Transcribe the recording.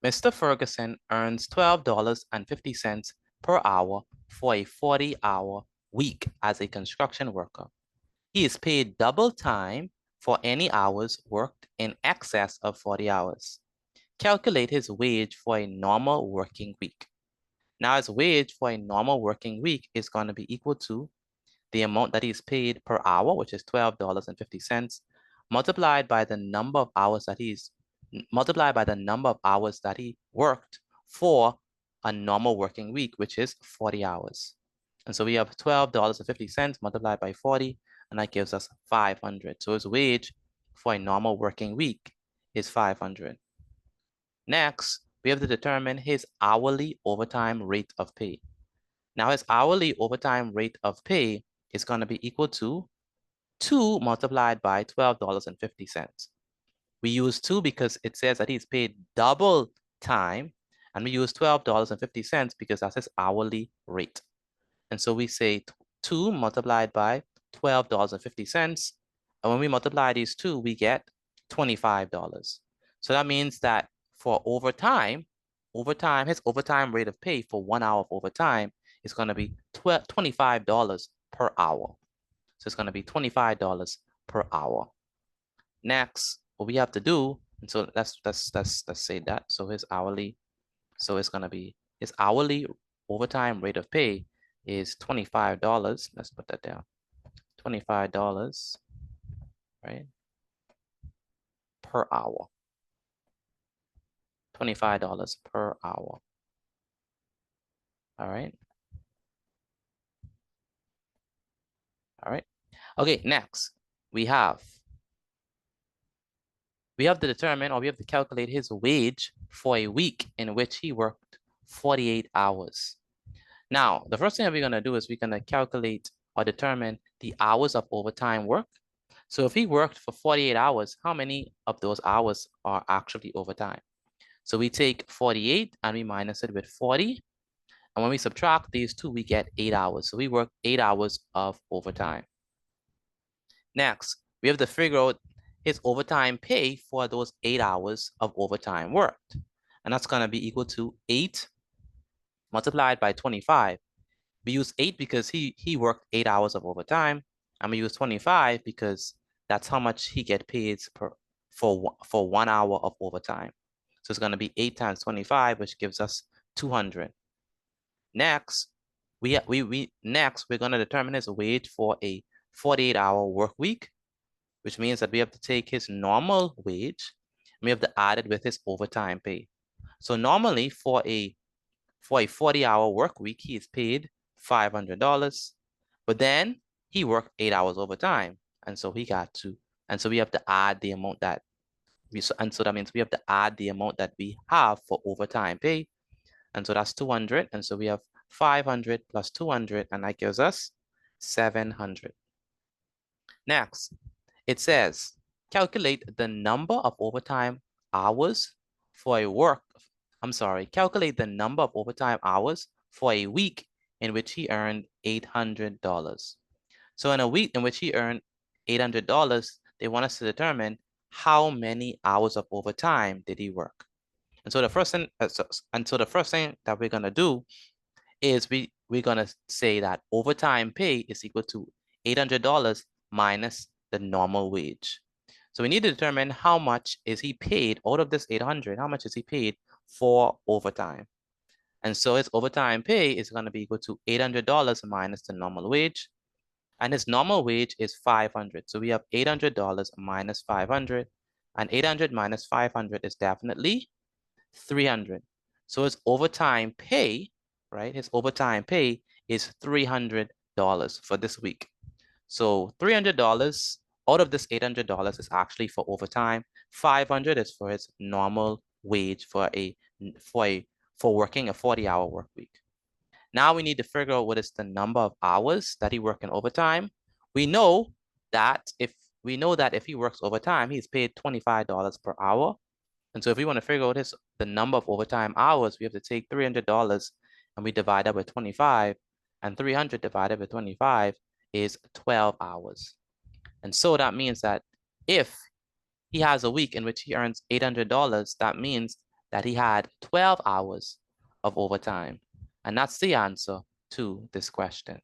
Mr. Ferguson earns $12.50 per hour for a 40-hour week as a construction worker. He is paid double time for any hours worked in excess of 40 hours. Calculate his wage for a normal working week. Now, his wage for a normal working week is going to be equal to the amount that he's paid per hour, which is $12.50, multiplied by the number of hours that he worked for a normal working week, which is 40 hours. And so we have $12.50 multiplied by 40, and that gives us 500. So his wage for a normal working week is 500. Next, we have to determine his hourly overtime rate of pay. Now his hourly overtime rate of pay is going to be equal to 2 multiplied by $12.50. We use 2 because it says that he's paid double time, and we use $12.50 because that's his hourly rate. And so we say 2 multiplied by $12.50. And when we multiply these two, we get $25. So that means that for overtime, his overtime rate of pay for 1 hour of overtime is going to be $25 per hour. So it's going to be $25 per hour. Next, what we have to do, and so let's say that. So his hourly, so it's going to be his hourly overtime rate of pay is $25. Let's put that down. $25, right? Per hour. $25 per hour. All right. All right. Okay, next we have to determine, or we have to calculate his wage for a week in which he worked 48 hours. Now, the first thing that we're going to do is we're going to calculate or determine the hours of overtime work. So if he worked for 48 hours, how many of those hours are actually overtime? So we take 48 and we minus it with 40. And when we subtract these two, we get 8 hours. So we work 8 hours of overtime. Next, we have to figure out his overtime pay for those 8 hours of overtime worked. And that's going to be equal to 8 multiplied by 25. We use 8 because he worked 8 hours of overtime. And we use 25 because that's how much he get paid for 1 hour of overtime. So it's going to be 8 times 25, which gives us 200. Next, we're going to determine his wage for a 48-hour work week, which means that we have to take his normal wage and we have to add it with his overtime pay. So normally for a 40-hour work week, he is paid $500, but then he worked 8 hours overtime, and so we have to add the amount that so that means we have to add the amount that we have for overtime pay, and so that's 200, and so we have 500 plus 200, and that gives us 700. Next, it says calculate the number of overtime hours for a calculate the number of overtime hours for a week in which he earned $800. So in a week in which he earned $800, they want us to determine how many hours of overtime did he work. And so the first thing, that we're gonna do is we're gonna say that overtime pay is equal to $800 minus the normal wage. So we need to determine how much is he paid out of this 800, how much is he paid for overtime. And so his overtime pay is going to be equal to $800 minus the normal wage. And his normal wage is 500. So we have $800 minus 500. And 800 minus 500 is definitely 300. So his overtime pay, right? His overtime pay is $300 for this week. So $300 out of this $800 is actually for overtime. 500 is for his normal wage for working a 40-hour work week. Now we need to figure out what is the number of hours that he worked in overtime. We know that if he works overtime, he's paid $25 per hour. And so if we want to figure out the number of overtime hours, we have to take $300 and we divide that with 25, and 300 divided by 25 is 12 hours. And so that means that if he has a week in which he earns $800, that means that he had 12 hours of overtime. And that's the answer to this question.